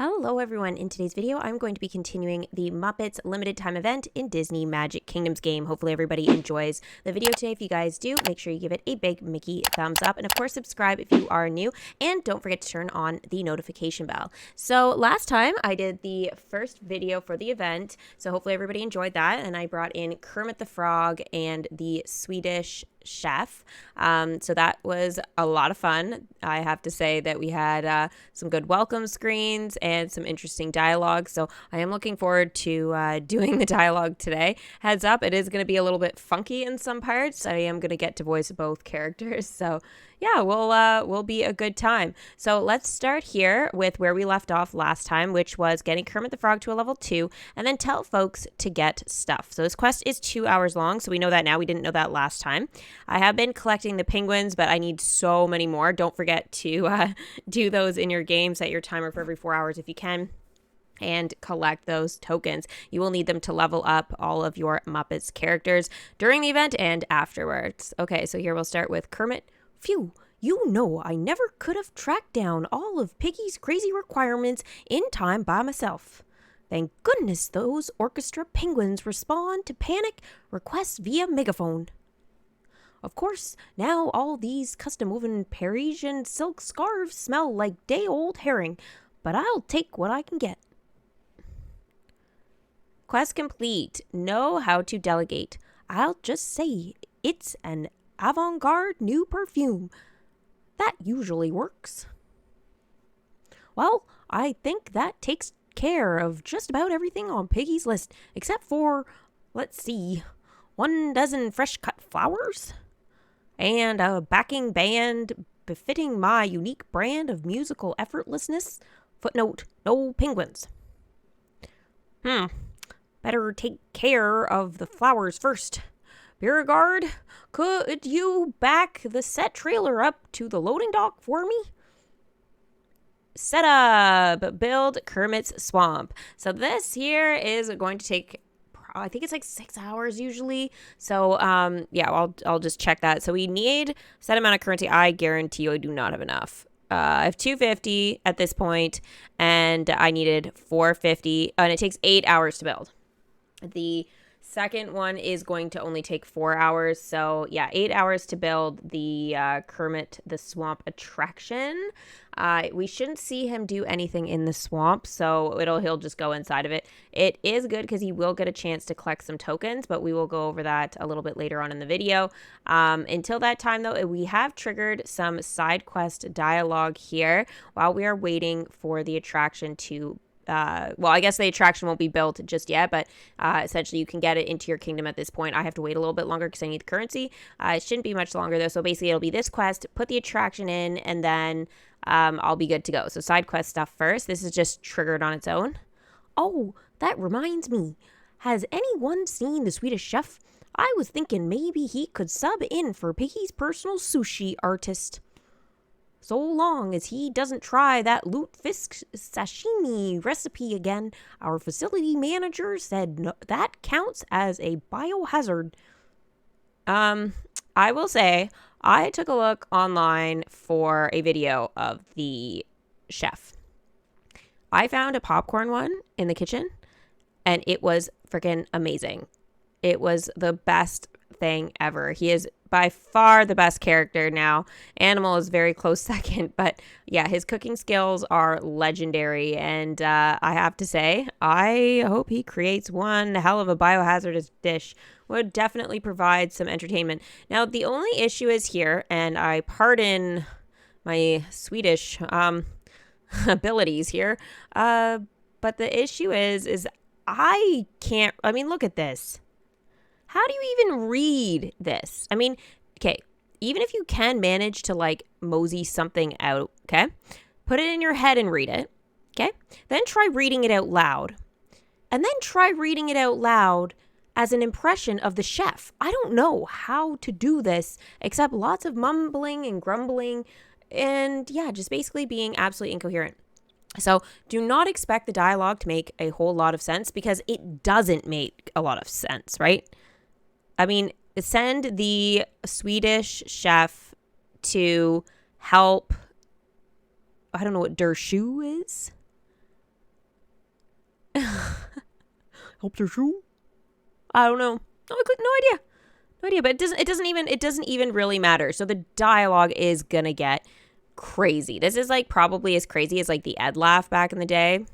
Hello everyone, in today's video I'm going to be continuing the Muppets limited time event in Disney Magic Kingdoms game. Hopefully everybody enjoys the video today. If you guys do, make sure you give it a big Mickey thumbs up and of course subscribe if you are new, and don't forget to turn on the notification bell. So last time I did the first video for the event, so hopefully everybody enjoyed that, and I brought in Kermit the Frog and the Swedish chef. So that was a lot of fun. I have to say that we had some good welcome screens and some interesting dialogue. So I am looking forward to doing the dialogue today. Heads up, it is going to be a little bit funky in some parts. I am going to get to voice both characters. So yeah, we'll be a good time. So let's start here with where we left off last time, which was getting Kermit the Frog to a level 2 and then tell folks to get stuff. So this quest is 2 hours long, so we know that now. We didn't know that last time. I have been collecting the penguins, but I need so many more. Don't forget to do those in your game. Set your timer for every 4 hours if you can, and collect those tokens. You will need them to level up all of your Muppets characters during the event and afterwards. Okay, so here we'll start with Kermit. Phew, you know I never could have tracked down all of Piggy's crazy requirements in time by myself. Thank goodness those orchestra penguins respond to panic requests via megaphone. Of course, now all these custom-woven Parisian silk scarves smell like day-old herring, but I'll take what I can get. Quest complete. Know how to delegate. I'll just say it's an avant-garde new perfume. That usually works. Well, I think that takes care of just about everything on Piggy's list, except for, let's see, 1 dozen fresh-cut flowers? And a backing band befitting my unique brand of musical effortlessness. Footnote, no penguins. Better take care of the flowers first. Beauregard, could you back the set trailer up to the loading dock for me? Set up, build Kermit's Swamp. So this here is going to take, I think it's like 6 hours usually. So yeah, I'll just check that. So we need set amount of currency. I guarantee you I do not have enough. I have 250 at this point, and I needed 450, and it takes 8 hours to build. The second one is going to only take 4 hours. So yeah, 8 hours to build the Kermit the Swamp attraction. We shouldn't see him do anything in the swamp, so he'll just go inside of it. It is good because he will get a chance to collect some tokens, but we will go over that a little bit later on in the video. Until that time, though, we have triggered some side quest dialogue here while we are waiting for the attraction to well, I guess the attraction won't be built just yet, but essentially you can get it into your kingdom at this point. I have to wait a little bit longer because I need the currency. It shouldn't be much longer, though. So basically it'll be this quest, put the attraction in, and then I'll be good to go. So side quest stuff first. This is just triggered on its own. Oh, that reminds me. Has anyone seen the Swedish chef? I was thinking maybe he could sub in for Piggy's personal sushi artist. So long as he doesn't try that lutefisk sashimi recipe again, our facility manager said no, that counts as a biohazard. I will say, I took a look online for a video of the chef. I found a popcorn one in the kitchen, and it was freaking amazing. It was the best thing ever. He is by far the best character now. Animal is very close second, but yeah, his cooking skills are legendary, and I have to say, I hope he creates one hell of a biohazardous dish. Would definitely provide some entertainment. Now, the only issue is here, and I pardon my Swedish abilities here, but the issue is I can't, I mean, look at this. How do you even read this? I mean, okay, even if you can manage to like mosey something out, okay, put it in your head and read it, okay? Then try reading it out loud. And then try reading it out loud as an impression of the chef. I don't know how to do this except lots of mumbling and grumbling and yeah, just basically being absolutely incoherent. So do not expect the dialogue to make a whole lot of sense because it doesn't make a lot of sense, right? I mean, send the Swedish chef to help. I don't know what der Shoe is. help their shoe? I don't know. No idea. No idea, but it doesn't even really matter. So the dialogue is gonna get crazy. This is like probably as crazy as like the Ed laugh back in the day.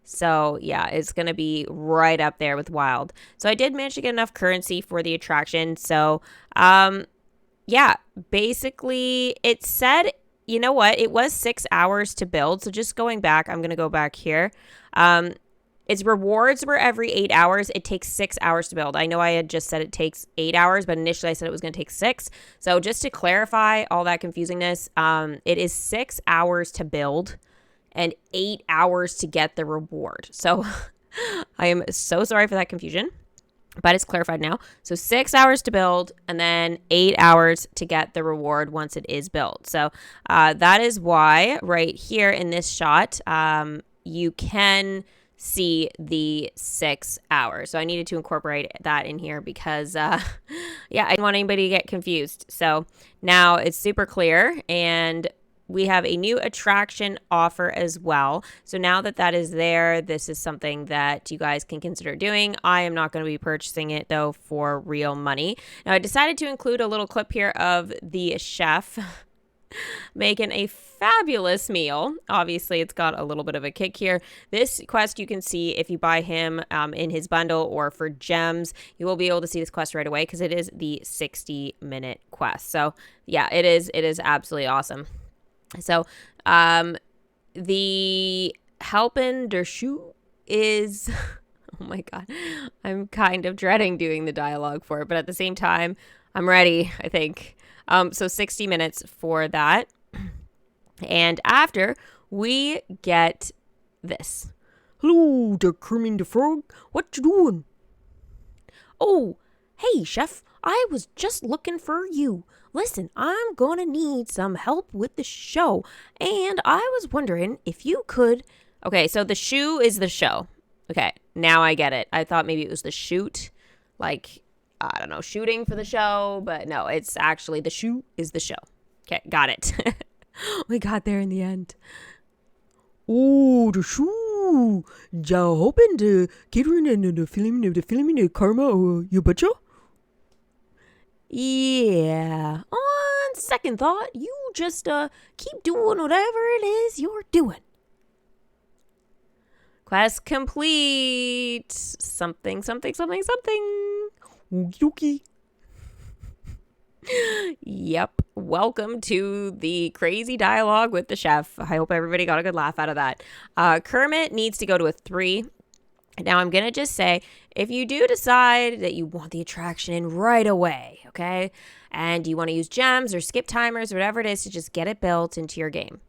So yeah, it's gonna be right up there with wild. So I did manage to get enough currency for the attraction. So yeah, basically it said, you know what? It was 6 hours to build. So just going back, I'm gonna go back here. Its rewards were every 8 hours. It takes 6 hours to build. I know I had just said it takes 8 hours, but initially I said it was going to take 6. So just to clarify all that confusingness, it is 6 hours to build and 8 hours to get the reward. So I am so sorry for that confusion, but it's clarified now. So 6 hours to build and then 8 hours to get the reward once it is built. So that is why right here in this shot, you can see the 6 hours. So I needed to incorporate that in here because, yeah, I didn't want anybody to get confused. So now it's super clear, and we have a new attraction offer as well. So now that that is there, this is something that you guys can consider doing. I am not going to be purchasing it though for real money. Now I decided to include a little clip here of the chef making a fabulous meal. Obviously, it's got a little bit of a kick here. This quest you can see if you buy him in his bundle or for gems. You will be able to see this quest right away because it is the 60-minute quest. So yeah, it is absolutely awesome. So the helping der shoe is oh my god, I'm kind of dreading doing the dialogue for it, but at the same time I'm ready, I think. So 60 minutes for that. And after, we get this. Hello, the Kermit the Frog. What you doing? Oh, hey, chef. I was just looking for you. Listen, I'm gonna need some help with the show. And I was wondering if you could... Okay, so the shoe is the show. Okay, now I get it. I thought maybe it was the shoot. Like... I don't know, shooting for the show, but no, it's actually the shoe is the show. Okay, got it. We got there in the end. Oh, the shoe. Ja, hoping to catering and the filming the karma, you betcha? Yeah. On second thought, you just keep doing whatever it is you're doing. Quest complete. Something. Okie dokie. Yep. Welcome to the crazy dialogue with the chef. I hope everybody got a good laugh out of that. Kermit needs to go to a 3. Now, I'm going to just say, if you do decide that you want the attraction in right away, okay, and you want to use gems or skip timers or whatever it is to just get it built into your game,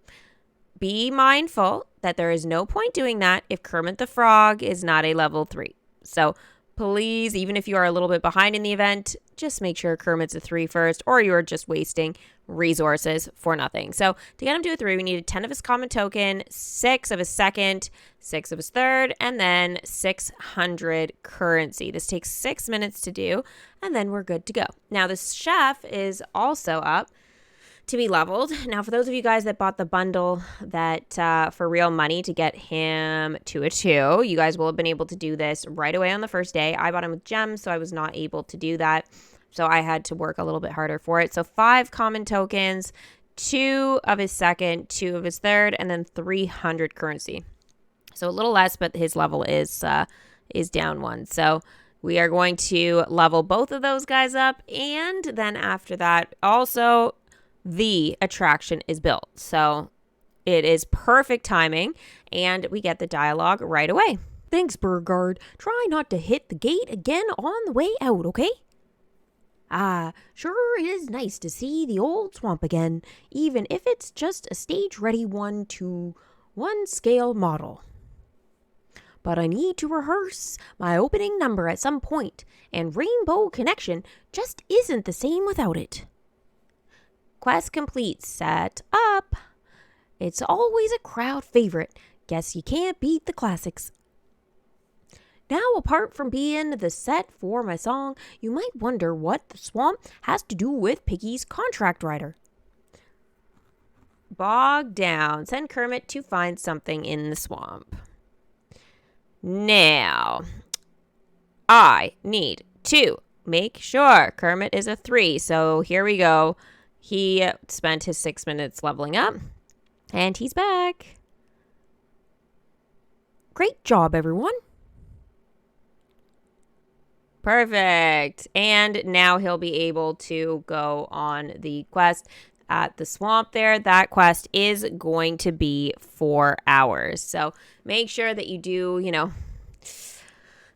be mindful that there is no point doing that if Kermit the Frog is not a level 3. So please, even if you are a little bit behind in the event, just make sure Kermit's a 3 first, or you're just wasting resources for nothing. So to get him to a 3, we needed 10 of his common token, 6 of his second, 6 of his third, and then 600 currency. This takes 6 minutes to do, and then we're good to go. Now, the chef is also up to be leveled. Now, for those of you guys that bought the bundle that for real money to get him to a 2, you guys will have been able to do this right away on the first day. I bought him with gems, so I was not able to do that. So I had to work a little bit harder for it. So 5 common tokens, 2 of his second, 2 of his third, and then 300 currency. So a little less, but his level is down 1. So we are going to level both of those guys up. And then after that, also the attraction is built. So it is perfect timing, and we get the dialogue right away. Thanks, Beauregard. Try not to hit the gate again on the way out, okay? Sure is nice to see the old swamp again, even if it's just a stage-ready 1-to-1 scale model. But I need to rehearse my opening number at some point, and Rainbow Connection just isn't the same without it. Quest complete. Set up. It's always a crowd favorite. Guess you can't beat the classics. Now, apart from being the set for my song, you might wonder what the swamp has to do with Piggy's contract writer. Bog down. Send Kermit to find something in the swamp. Now, I need to make sure Kermit is a 3. So here we go. He spent his 6 minutes leveling up, and he's back. Great job, everyone. Perfect. And now he'll be able to go on the quest at the swamp there. That quest is going to be 4 hours. So make sure that you do,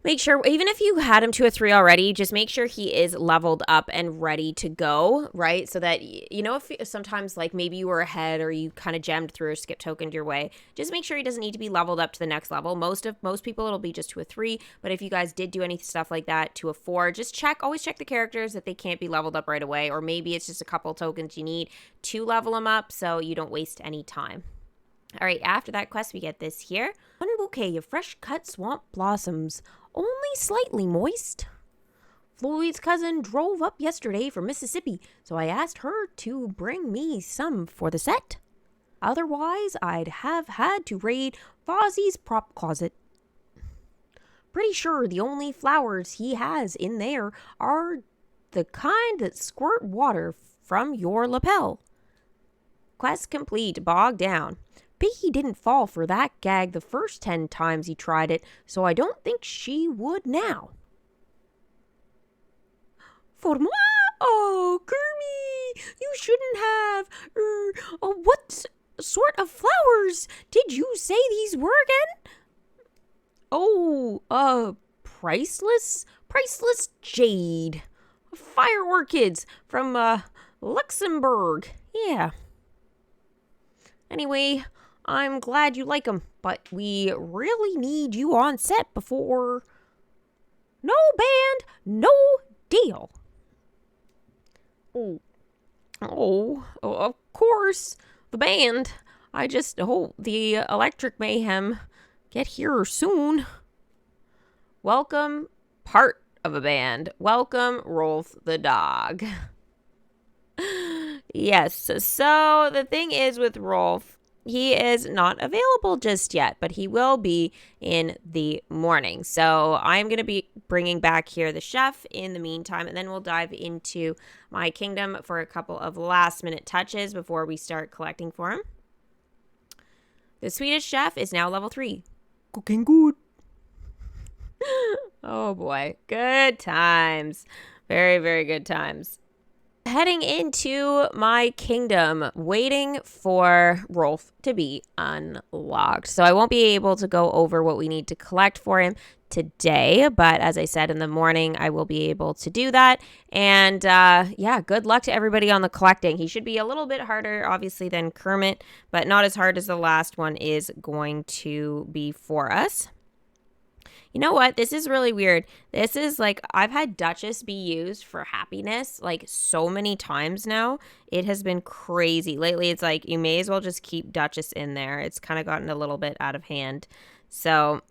make sure, even if you had him to a 3 already, just make sure he is leveled up and ready to go, right? So that, if sometimes like maybe you were ahead or you kind of gemmed through or skip tokened your way, just make sure he doesn't need to be leveled up to the next level. Most people, it'll be just to a 3. But if you guys did do any stuff like that to a 4, just always check the characters that they can't be leveled up right away. Or maybe it's just a couple tokens you need to level them up so you don't waste any time. All right, after that quest, we get this here. One bouquet of fresh cut swamp blossoms, only slightly moist. Floyd's cousin drove up yesterday from Mississippi, so I asked her to bring me some for the set. Otherwise, I'd have had to raid Fozzie's prop closet. Pretty sure the only flowers he has in there are the kind that squirt water from your lapel. Quest complete, bogged down. Piggy didn't fall for that gag the first 10 times he tried it, so I don't think she would now. For moi? Oh, Kermie, you shouldn't have. What sort of flowers did you say these were again? Oh, priceless jade. Fire orchids from, Luxembourg. Yeah. Anyway, I'm glad you like them, but we really need you on set before... No band, no deal. Oh, of course, the band. I just hope the Electric Mayhem get here soon. Welcome, part of a band. Welcome, ROWLF the dog. Yes, so the thing is with ROWLF, he is not available just yet, but he will be in the morning. So I'm going to be bringing back here the chef in the meantime, and then we'll dive into my kingdom for a couple of last minute touches before we start collecting for him. The Swedish chef is now level 3. Cooking good. Oh boy, good times. Very, very good times. Heading into my kingdom, waiting for ROWLF to be unlocked. So I won't be able to go over what we need to collect for him today, but as I said in the morning, I will be able to do that. And yeah, good luck to everybody on the collecting. He should be a little bit harder, obviously, than Kermit, but not as hard as the last one is going to be for us. You know what? This is really weird. This is like, I've had Duchess be used for happiness like so many times now. It has been crazy. Lately, it's like you may as well just keep Duchess in there. It's kind of gotten a little bit out of hand. So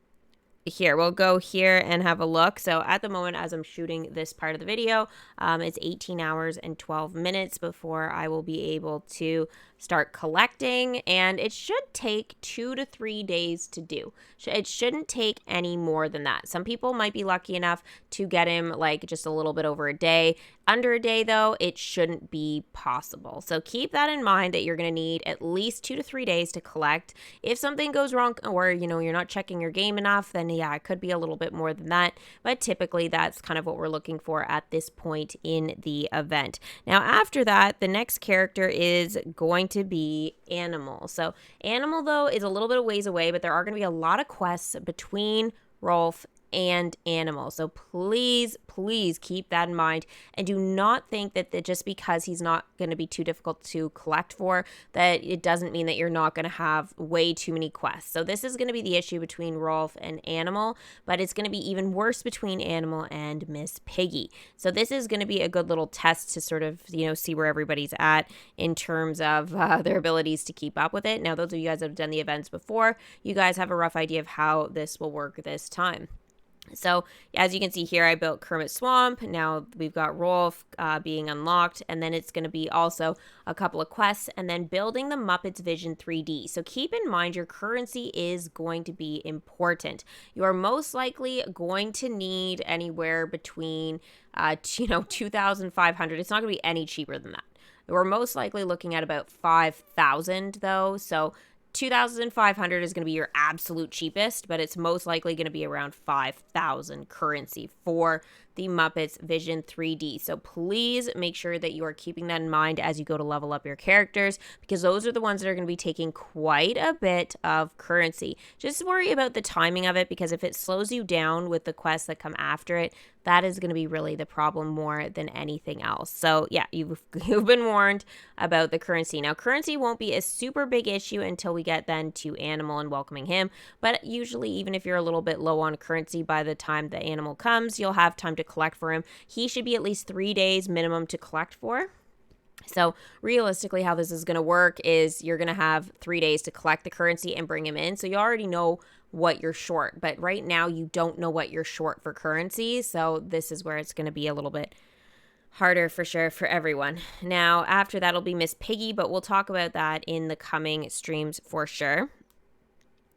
here, we'll go here and have a look. So at the moment, as I'm shooting this part of the video, it's 18 hours and 12 minutes before I will be able to start collecting, and it should take 2 to 3 days to do. It shouldn't take any more than that. Some people might be lucky enough to get him like just a little bit over a day. Under a day, though, it shouldn't be possible. So keep that in mind, that you're going to need at least 2 to 3 days to collect. If something goes wrong, or you're not checking your game enough, then yeah, it could be a little bit more than that. But typically, that's kind of what we're looking for at this point in the event. Now, after that, the next character is going to be Animal. So Animal, though, is a little bit of ways away, but there are going to be a lot of quests between ROWLF and Animal. So please keep that in mind, and do not think that just because he's not going to be too difficult to collect for, that it doesn't mean that you're not going to have way too many quests. So this is going to be the issue between ROWLF and Animal, but it's going to be even worse between Animal and Miss Piggy. So this is going to be a good little test to sort of, see where everybody's at in terms of their abilities to keep up with it. Now, those of you guys that have done the events before, you guys have a rough idea of how this will work this time. So as you can see here, I built Kermit Swamp. Now we've got ROWLF being unlocked, and then it's going to be also a couple of quests, and then building the Muppets Vision 3D. So keep in mind your currency is going to be important. You are most likely going to need anywhere between, 2,500. It's not going to be any cheaper than that. We're most likely looking at about 5,000 though. So 2,500 is going to be your absolute cheapest, but it's most likely going to be around 5,000 currency for the Muppets Vision 3D. So please make sure that you are keeping that in mind as you go to level up your characters, because those are the ones that are going to be taking quite a bit of currency. Just worry about the timing of it, because if it slows you down with the quests that come after it, that is going to be really the problem more than anything else. So yeah, you've been warned about the currency. Now, currency won't be a super big issue until we get then to Animal and welcoming him. But usually, even if you're a little bit low on currency, by the time the Animal comes, you'll have time to collect for him. He should be at least 3 days minimum to collect for. So realistically, how this is going to work is you're going to have 3 days to collect the currency and bring him in. So you already know what you're short, but right now you don't know what you're short for currency. So this is where it's going to be a little bit harder for sure for everyone. Now, after that'll be Miss Piggy, but we'll talk about that in the coming streams for sure.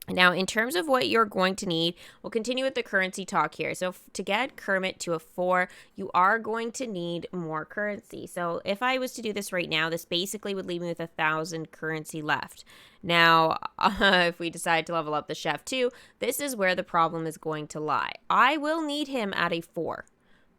Now, in terms of what you're going to need, we'll continue with the currency talk here. So to get Kermit to a 4, you are going to need more currency. So if I was to do this right now, this basically would leave me with 1,000 currency left. Now, if we decide to level up the chef too, this is where the problem is going to lie. I will need him at a 4.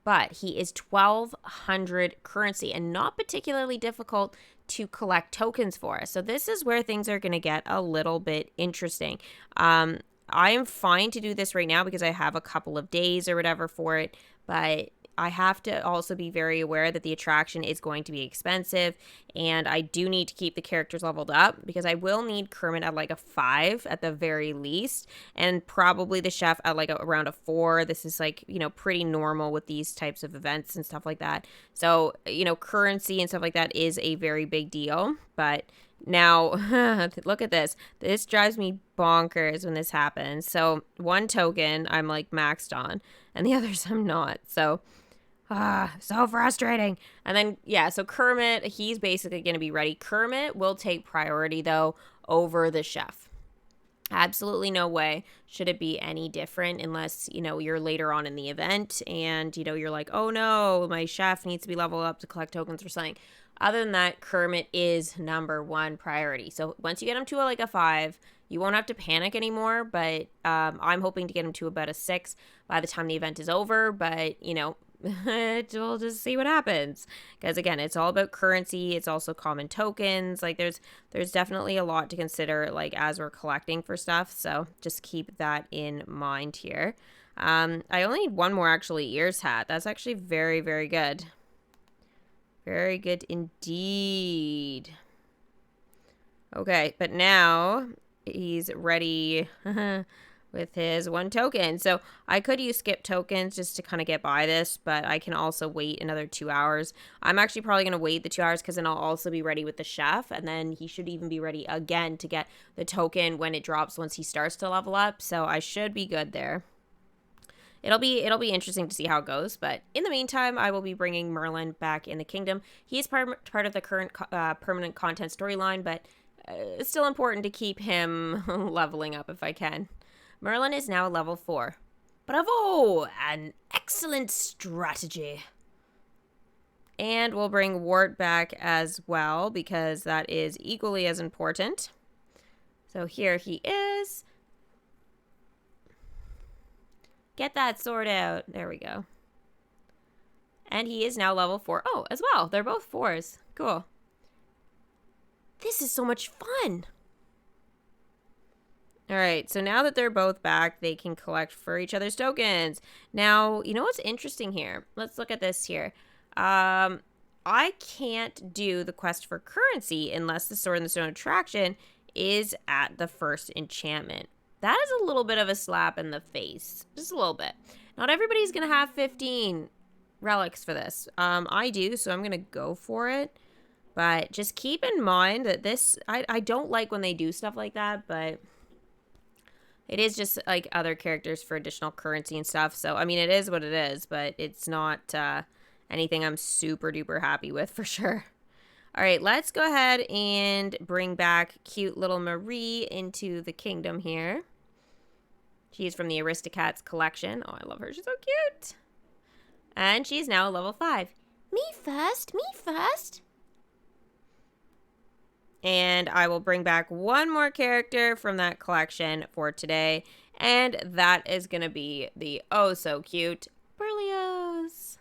But he is 1,200 currency and not particularly difficult to collect tokens for. So this is where things are going to get a little bit interesting. I am fine to do this right now because I have a couple of days or whatever for it, but I have to also be very aware that the attraction is going to be expensive, and I do need to keep the characters leveled up because I will need Kermit at like a 5 at the very least, and probably the chef at like around a 4. This is like, pretty normal with these types of events and stuff like that. So, currency and stuff like that is a very big deal, but now, look at this. This drives me bonkers when this happens. So, one token I'm like maxed on, and the others I'm not. So, so frustrating. And then, yeah, so Kermit, he's basically going to be ready. Kermit will take priority, though, over the chef. Absolutely no way should it be any different unless, you're later on in the event and, you're like, oh no, my chef needs to be leveled up to collect tokens or something. Other than that, Kermit is number 1 priority. So once you get him to a 5, you won't have to panic anymore, but I'm hoping to get him to about a 6 by the time the event is over. But, we'll just see what happens. Because, again, it's all about currency. It's also common tokens. Like, there's definitely a lot to consider, like, as we're collecting for stuff. So just keep that in mind here. I only need one more, actually, ears hat. That's actually very, very good. Very good indeed. Okay, but now he's ready with his 1 token. So I could use skip tokens just to kind of get by this, but I can also wait another 2 hours. I'm actually probably going to wait the 2 hours because then I'll also be ready with the chef, and then he should even be ready again to get the token when it drops once he starts to level up. So I should be good there. It'll be interesting to see how it goes, but in the meantime, I will be bringing Merlin back in the kingdom. He is part of the current permanent content storyline, but it's still important to keep him leveling up if I can. Merlin is now level 4. Bravo! An excellent strategy. And we'll bring Wart back as well, because that is equally as important. So here he is. Get that sword out. There we go. And he is now level 4. Oh, as well. They're both 4s. Cool. This is so much fun. All right. So now that they're both back, they can collect for each other's tokens. Now, you know what's interesting here? Let's look at this here. I can't do the quest for currency unless the Sword in the Stone attraction is at the first enchantment. That is a little bit of a slap in the face. Just a little bit. Not everybody's going to have 15 relics for this. I do, so I'm going to go for it. But just keep in mind that this... I don't like when they do stuff like that, but... It is just like other characters for additional currency and stuff. So, I mean, it is what it is, but it's not anything I'm super duper happy with for sure. All right, let's go ahead and bring back cute little Marie into the kingdom here. She's from the Aristocats collection. Oh, I love her. She's so cute. And she's now level 5. Me first, me first. And I will bring back one more character from that collection for today. And that is going to be the oh so cute Berlioz.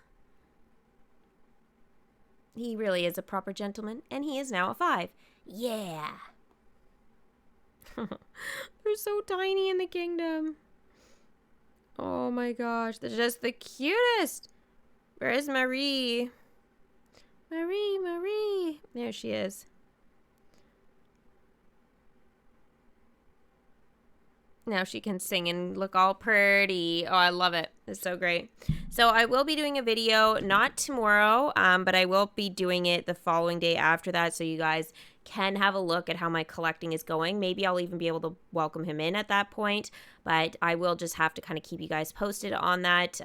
He really is a proper gentleman, and he is now a 5. Yeah. They're so tiny in the kingdom. Oh my gosh, they're just the cutest. Where is Marie? Marie. There she is. Now she can sing and look all pretty. Oh, I love it. It's so great. So I will be doing a video, not tomorrow, but I will be doing it the following day after that, so you guys can have a look at how my collecting is going. Maybe I'll even be able to welcome him in at that point, but I will just have to kind of keep you guys posted on that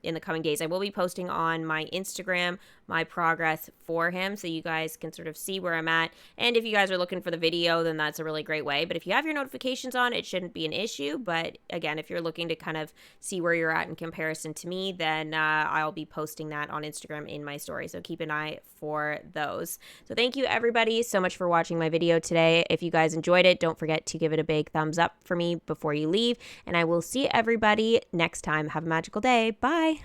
in the coming days. I will be posting on my Instagram my progress for him, so you guys can sort of see where I'm at. And if you guys are looking for the video, then that's a really great way. But if you have your notifications on, it shouldn't be an issue. But again, if you're looking to kind of see where you're at in comparison to me, then I'll be posting that on Instagram in my story. So keep an eye for those. So thank you everybody so much for watching my video today. If you guys enjoyed it, don't forget to give it a big thumbs up for me before you leave. And I will see everybody next time. Have a magical day. Bye.